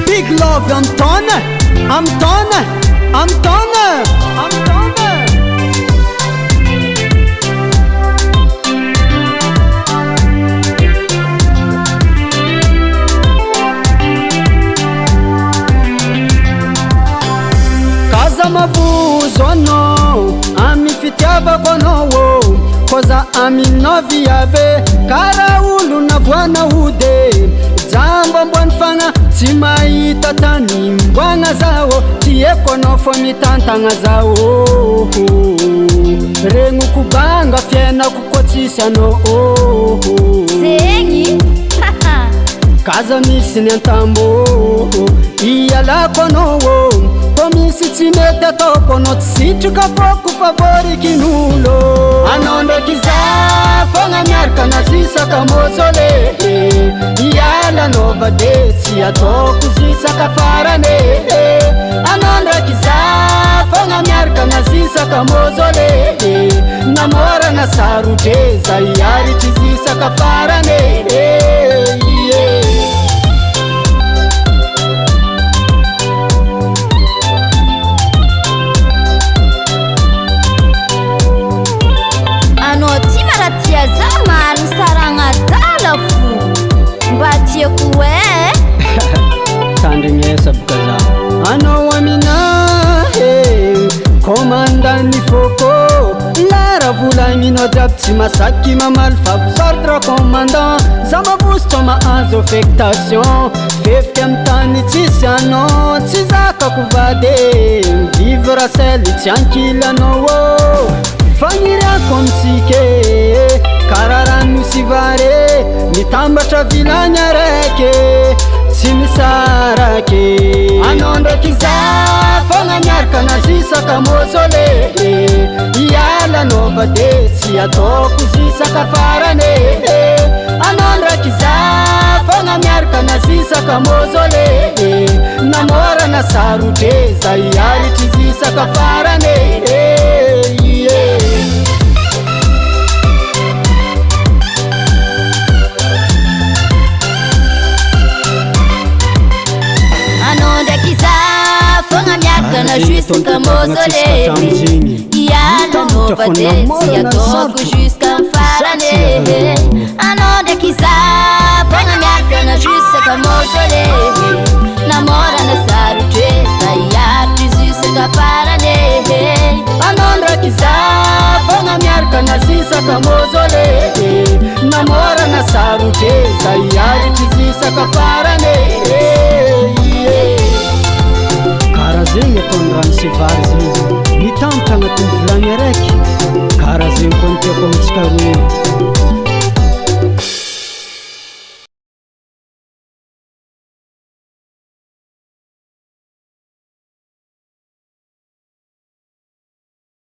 Big love Antone, Antone, Antone, Antone. Kaza mavuzo anao, ami fitiavako anao, koza ami noviave, kara olo navoana hode. Jambo mbwani fagna tsy mahita tany mboagna zao, tieko anao fô mitantagna zao. Regnoko banga fiainako koa tsisy anao. Zegny Kaza misy ny antambo, ialako anao, ko misy tsy mety ataoko anao, tsy sitraka fôko favorikin'olo. Anao ndraiky za fogna miaraka nazisaka mozole, iala anao de tsy ataoko zisaka farane. Anao ndraiky za fogna miaraka nazisaka mozole, namorana sarotre za iaritry zisaka farane. anao ty maratia za mariny saragna dala fo mba tiako e. Tandrignesa boka za anao amina komandany foko, lara volagninao jiaby tsy masaky mamaly fa vous ordre commandant. Za mavosotro mahazo affectation, fefika amy tany tsisy anao, tsy zakako vady mivivre sely tsy ankilanao. Fagniriako amitsike kara rano misy vare, mitambatra vilagny araiky tsy misaraky. Anao ndraiky za fogna miaraka nazisaka mozole, iala anao de tsy ataoko zisaka farane. Anao ndraiky za fogna miaraka nazisaka mozole, namorana sarotre za iaritry zisaka farane. Anao ndraiky za fogna miaraka nazisaka mozole, iala anao de tsy ataoko jusqu'à farane. Anao ndraiky za fogna miaraka nazisaka mozole, namorana sarotre za iaritry zisaka farane. Anao ndraiky za fogna miaraka nazisaka mozole, namorana sarotre za iaritry zisaka farane. Kara zegny ataony rano sy vary zegny, mitambatra agnatin'ny vilagny araiky, kara zegny koa ny tiako amitsika roe.